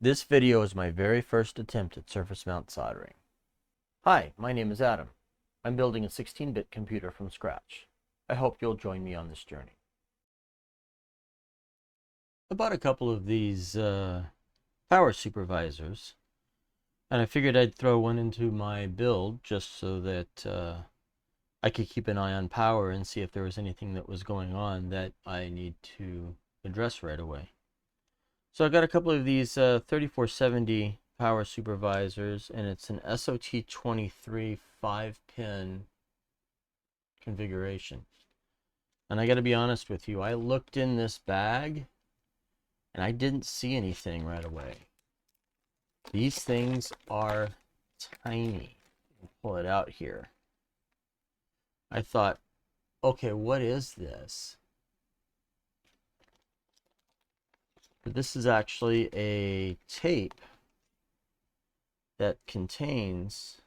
This video is my very first attempt at surface mount soldering. Hi, my name is Adam. I'm building a 16-bit computer from scratch. I hope you'll join me on this journey. I bought a couple of these power supervisors, and I figured I'd throw one into my build just so that I could keep an eye on power and see if there was anything that was going on that I need to address right away. So I got a couple of these 3470 power supervisors, and it's an SOT23 5-pin configuration. And I got to be honest with you, I looked in this bag and I didn't see anything right away. These things are tiny. I'll pull it out here. I thought, okay, what is this? But this is actually a tape that contains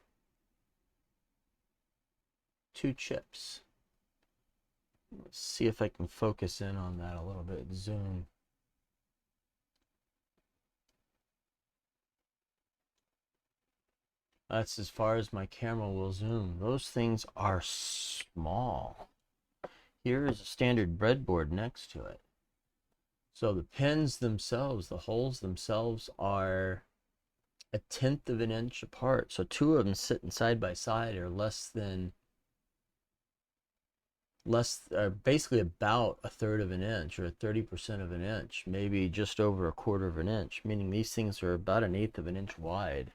2 chips. Let's see if I can focus in on that a little bit. Zoom. That's as far as my camera will zoom. Those things are small. Here is a standard breadboard next to it. So the pins themselves, the holes themselves, are 1/10 of an inch apart. So 2 of them sitting side by side are basically about 1/3 of an inch, or 30% of an inch, maybe just over 1/4 of an inch, meaning these things are about 1/8 of an inch wide.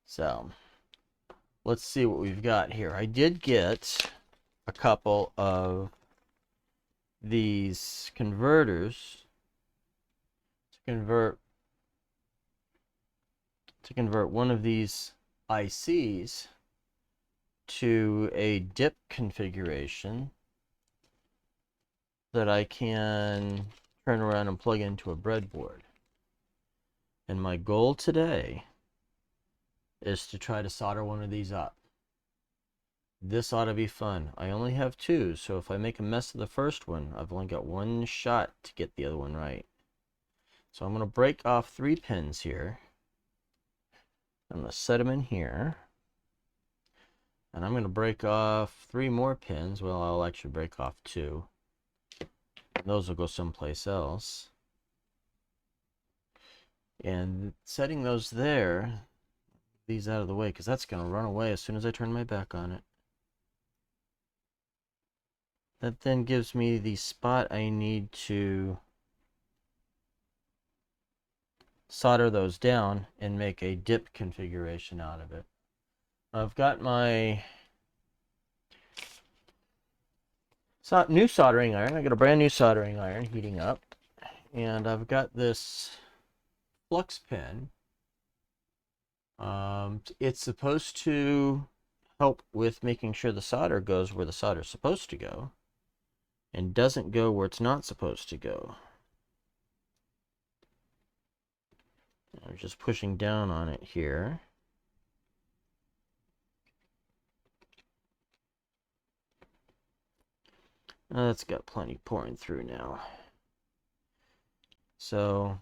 So let's see what we've got here. I did get a couple of these converters to convert one of these ICs to a dip configuration that I can turn around and plug into a breadboard. And my goal today is to try to solder one of these up. This ought to be fun. I only have 2, so if I make a mess of the first one, I've only got 1 shot to get the other one right. So I'm going to break off 3 pins here. I'm going to set them in here. And I'm going to break off 3 more pins. Well, I'll actually break off 2. And those will go someplace else. And setting those there, these out of the way, because that's going to run away as soon as I turn my back on it. That then gives me the spot I need to solder those down and make a dip configuration out of it. I've got my new soldering iron. I got a brand new soldering iron heating up, and I've got this flux pen. It's supposed to help with making sure the solder goes where the solder is supposed to go and doesn't go where it's not supposed to go. I'm just pushing down on it here. That's got plenty pouring through now. So,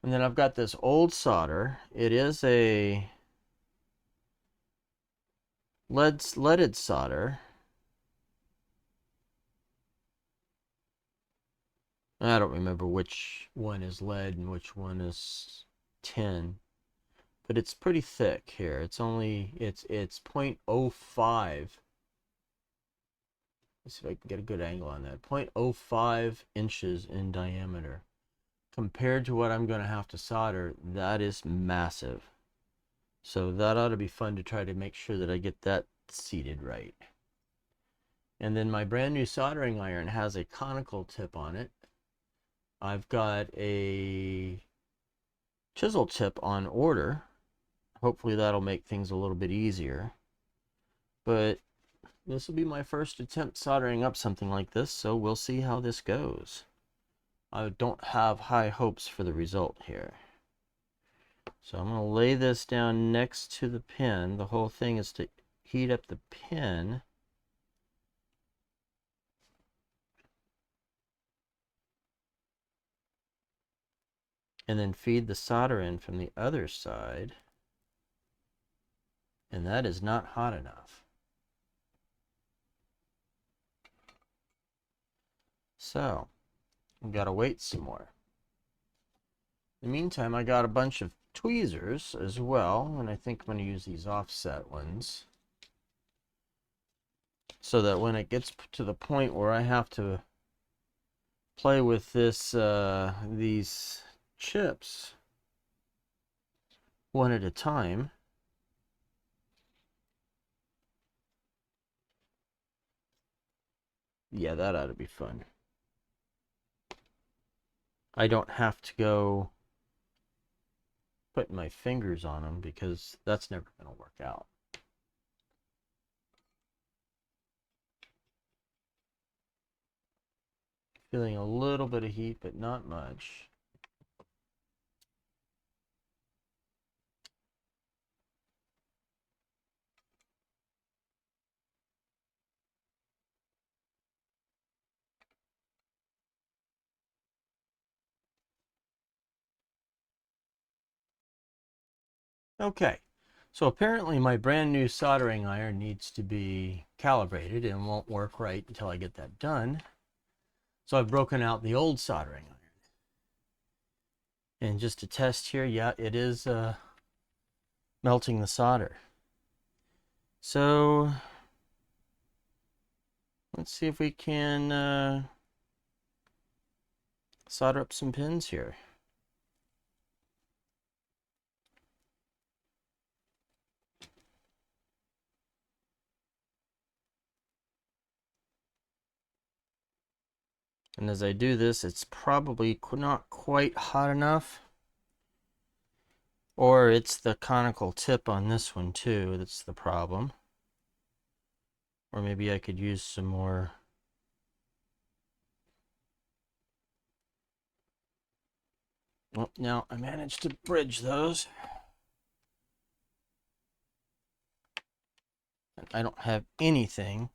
and then I've got this old solder. It is a leaded solder. I don't remember which one is lead and which one is tin, but it's pretty thick here. It's 0.05. Let's see if I can get a good angle on that. 0.05 inches in diameter. Compared to what I'm going to have to solder, that is massive. So that ought to be fun to try to make sure that I get that seated right. And then my brand new soldering iron has a conical tip on it. I've got a chisel tip on order. Hopefully that'll make things a little bit easier. But this will be my first attempt soldering up something like this, so we'll see how this goes. I don't have high hopes for the result here. So I'm going to lay this down next to the pin. The whole thing is to heat up the pin and then feed the solder in from the other side, and that is not hot enough. So I've got to wait some more. In the meantime, I got a bunch of tweezers as well, and I think I'm going to use these offset ones so that when it gets to the point where I have to play with this these chips one at a time, yeah, that ought to be fun. I don't have to go putting my fingers on them because that's never going to work out. Feeling a little bit of heat, but not much. Okay, so apparently my brand new soldering iron needs to be calibrated and won't work right until I get that done. So I've broken out the old soldering iron. And just to test here, yeah, it is melting the solder. So let's see if we can solder up some pins here. And as I do this, it's probably not quite hot enough. Or it's the conical tip on this one too that's the problem. Or maybe I could use some more. Well, now I managed to bridge those. And I don't have anything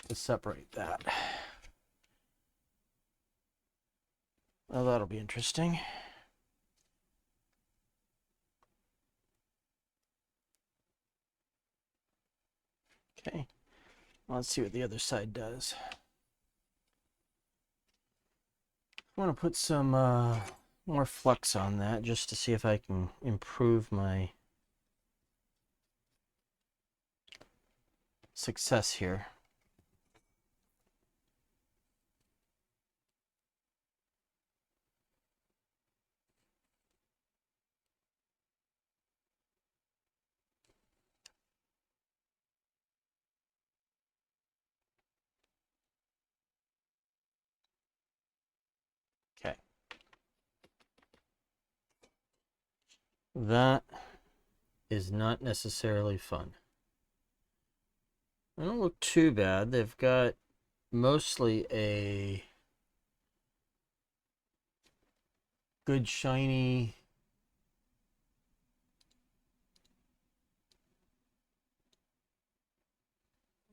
to separate that. Well, that'll be interesting. Okay, well, let's see what the other side does. I want to put some more flux on that just to see if I can improve my success here. Okay. That is not necessarily fun. They don't look too bad. They've got mostly a good shiny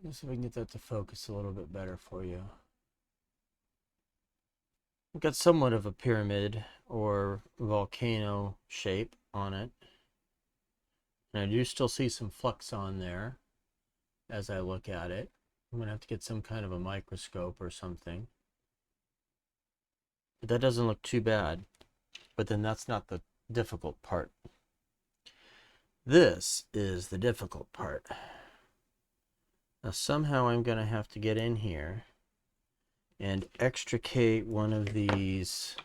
let's see if we can get that to focus a little bit better for you. We've got somewhat of a pyramid or volcano shape on it. And I do still see some flux on there as I look at it. I'm going to have to get some kind of a microscope or something. But that doesn't look too bad. But then that's not the difficult part. This is the difficult part. Now somehow I'm going to have to get in here and extricate one of these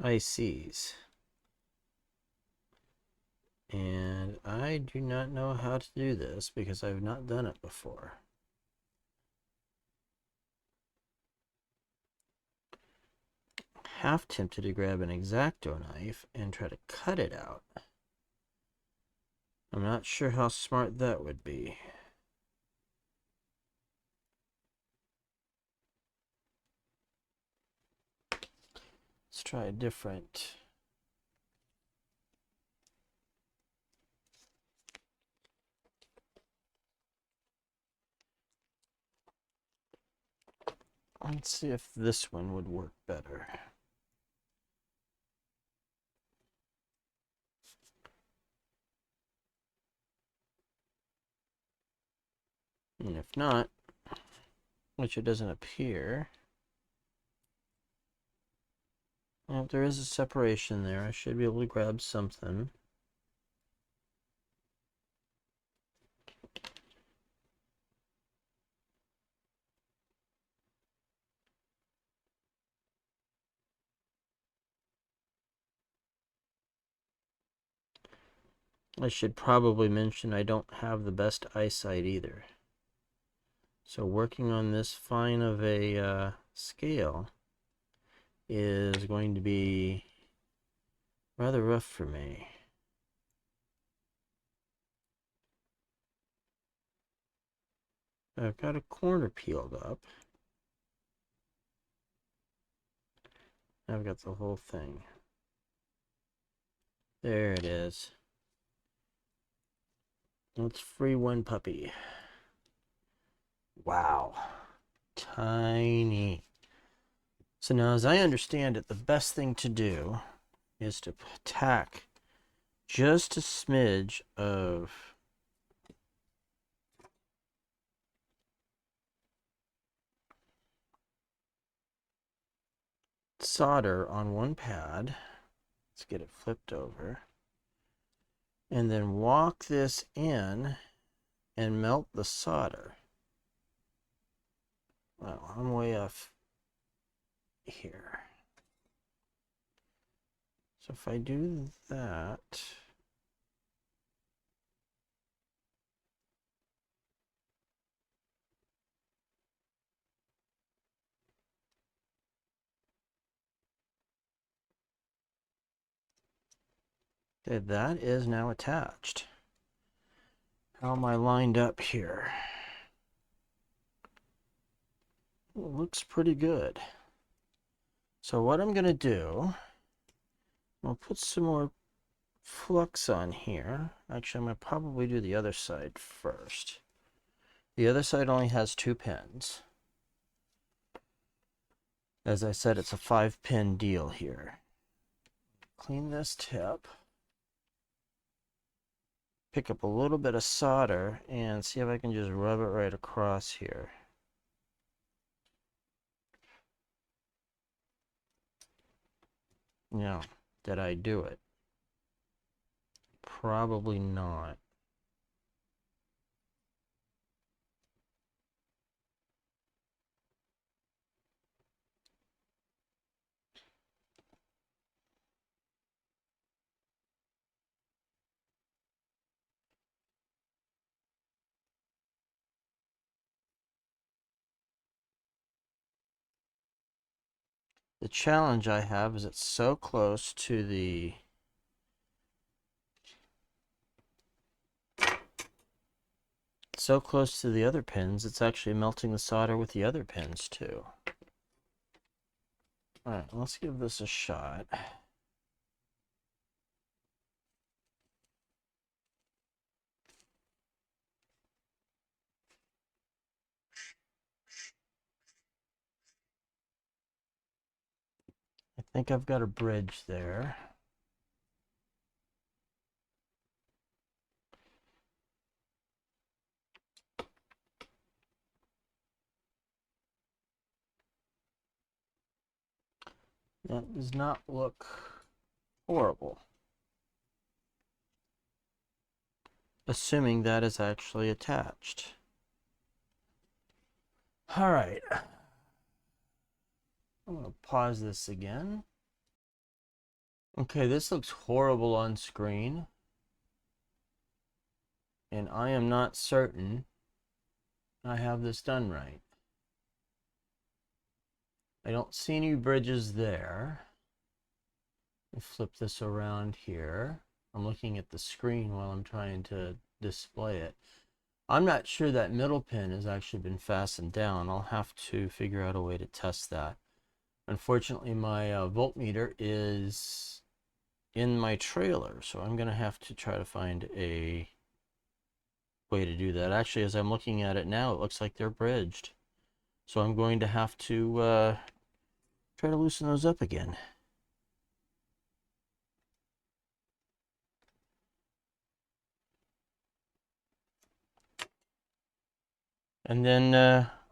ICs. And I do not know how to do this because I've not done it before. Half tempted to grab an X-Acto knife and try to cut it out. I'm not sure how smart that would be. Let's try a different. Let's see if this one would work better. And if not, which it doesn't appear, well, if there is a separation there, I should be able to grab something. I should probably mention I don't have the best eyesight either. So working on this fine of a scale is going to be rather rough for me. I've got a corner peeled up. I've got the whole thing. There it is. Let's free one puppy. Wow. Tiny. So now, as I understand it, the best thing to do is to tack just a smidge of solder on one pad. Let's get it flipped over. And then walk this in and melt the solder. Well, I'm way off here. So if I do that, okay, that is now attached. How am I lined up here? It looks pretty good. So what I'm going to do, I'll put some more flux on here. Actually, I'm going to probably do the other side first. The other side only has 2 pins. As I said, it's a 5-pin deal here. Clean this tip. Pick up a little bit of solder and see if I can just rub it right across here. Now, did I do it? Probably not. The challenge I have is it's so close to the other pins, it's actually melting the solder with the other pins too. Alright, let's give this a shot. I think I've got a bridge there. That does not look horrible. Assuming that is actually attached. Alright. I'm going to pause this again. Okay, this looks horrible on screen. And I am not certain I have this done right. I don't see any bridges there. Let me flip this around here. I'm looking at the screen while I'm trying to display it. I'm not sure that middle pin has actually been fastened down. I'll have to figure out a way to test that. Unfortunately, my voltmeter is in my trailer, so I'm going to have to try to find a way to do that. Actually, as I'm looking at it now, it looks like they're bridged. So I'm going to have to try to loosen those up again. And then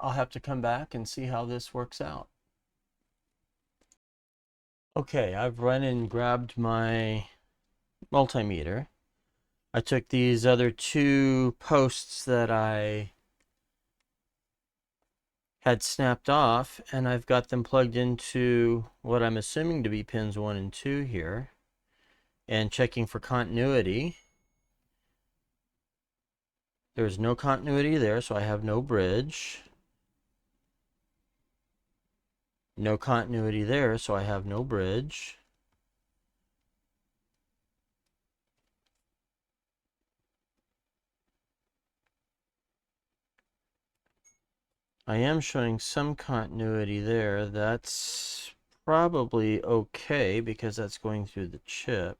I'll have to come back and see how this works out. Okay, I've run and grabbed my multimeter. I took these other two posts that I had snapped off, and I've got them plugged into what I'm assuming to be pins 1 and 2 here, and checking for continuity. There's no continuity there, so I have no bridge. No continuity there, so I have no bridge. I am showing some continuity there. That's probably okay because that's going through the chip.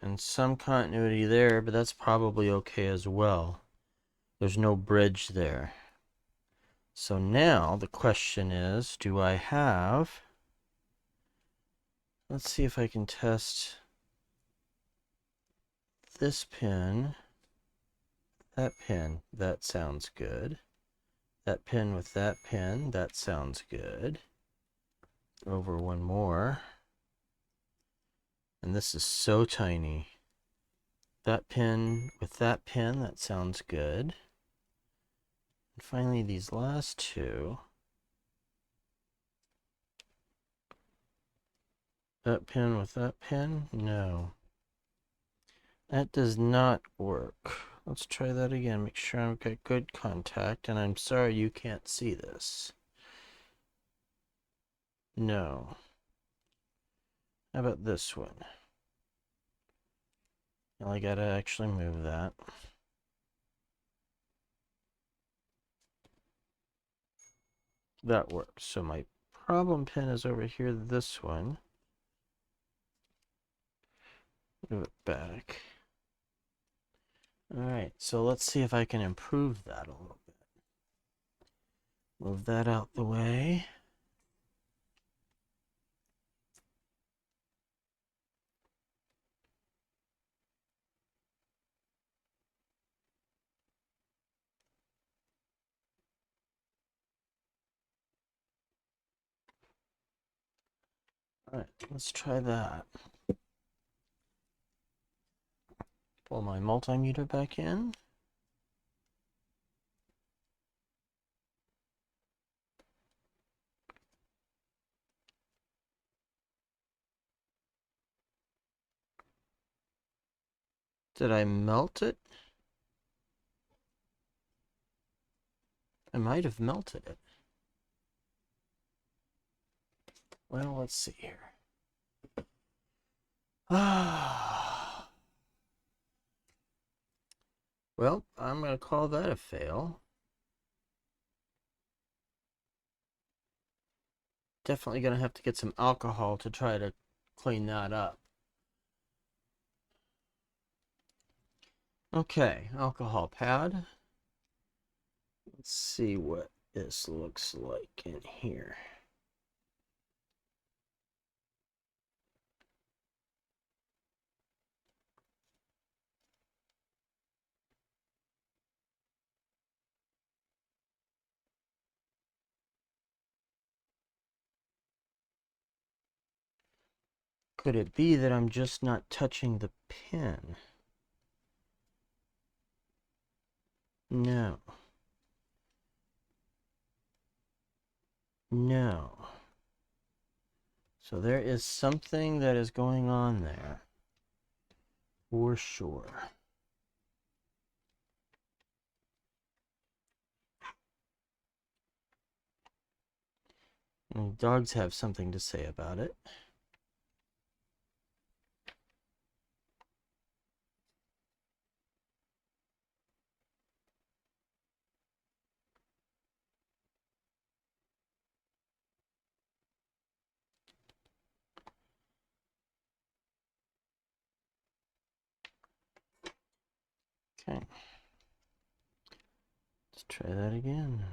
And some continuity there, but that's probably okay as well. There's no bridge there. So now the question is, do I have... Let's see if I can test this pin. That pin, that sounds good. That pin with that pin, that sounds good. Over one more. And this is so tiny. That pin with that pin, that sounds good. And finally, these last two. That pin with that pin, no. That does not work. Let's try that again. Make sure I've got good contact. And I'm sorry you can't see this. No. How about this one? Well, I gotta actually move that. That works. So my problem pin is over here, this one. Move it back. Alright, so let's see if I can improve that a little bit. Move that out the way. Alright, let's try that. Pull my multimeter back in. Did I melt it? I might have melted it. Well, let's see here. Well, I'm going to call that a fail. Definitely going to have to get some alcohol to try to clean that up. Okay, alcohol pad. Let's see what this looks like in here. Could it be that I'm just not touching the pin? No. No. So there is something that is going on there. For sure. And dogs have something to say about it. Okay. Let's try that again.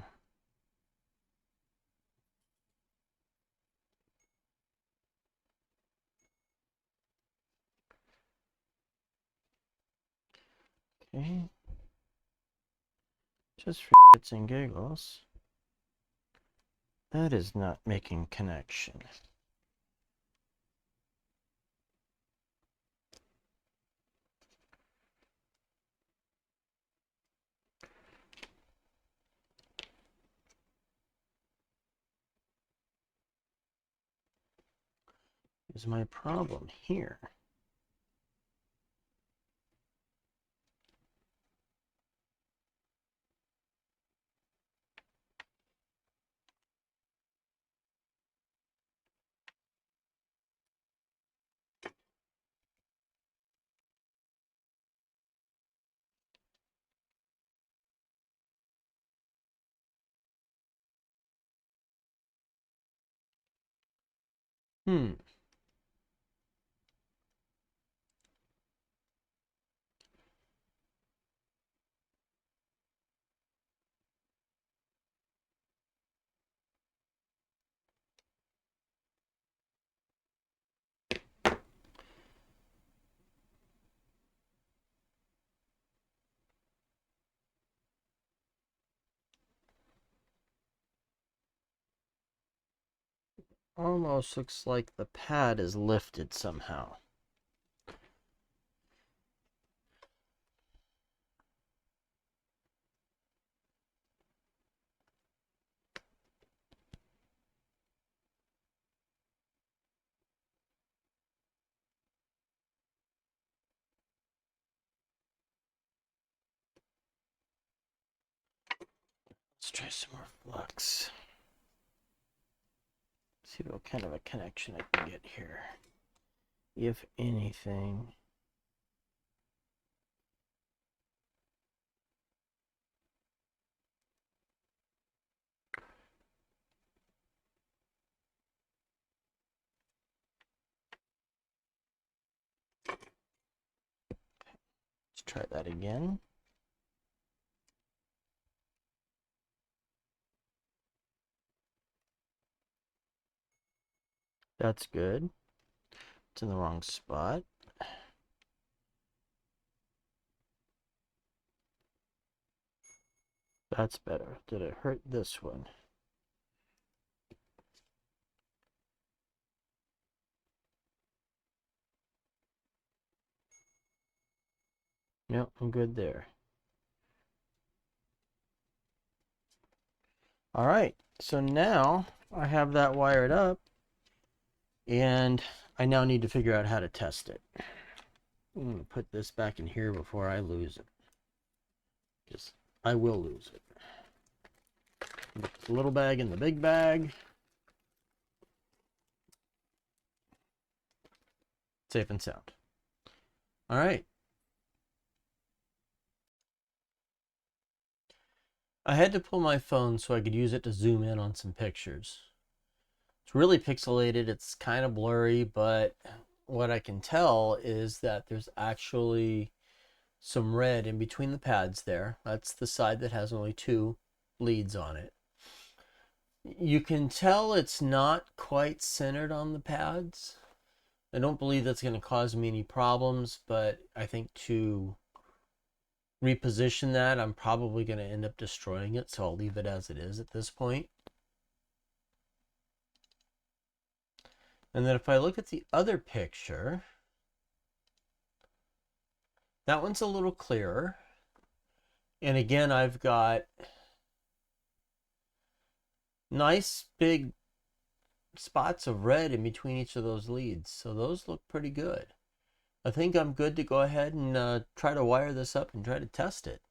Okay. Just for shits and giggles. That is not making connection. Is my problem here? Almost looks like the pad is lifted somehow. Let's try some more flux. See what kind of a connection I can get here. If anything. Let's try that again. That's good. It's in the wrong spot. That's better. Did it hurt this one? Yep, I'm good there. All right, so now I have that wired up, and I now need to figure out how to test it. I'm going to put this back in here before I lose it, because I will lose it. Put the little bag in the big bag. Safe and sound. All right. I had to pull my phone so I could use it to zoom in on some pictures. It's really pixelated, it's kind of blurry, but what I can tell is that there's actually some red in between the pads there. That's the side that has only 2 leads on it. You can tell it's not quite centered on the pads. I don't believe that's going to cause me any problems, but I think to reposition that, I'm probably going to end up destroying it, so I'll leave it as it is at this point. And then if I look at the other picture, that one's a little clearer. And again, I've got nice big spots of red in between each of those leads. So those look pretty good. I think I'm good to go ahead and try to wire this up and try to test it.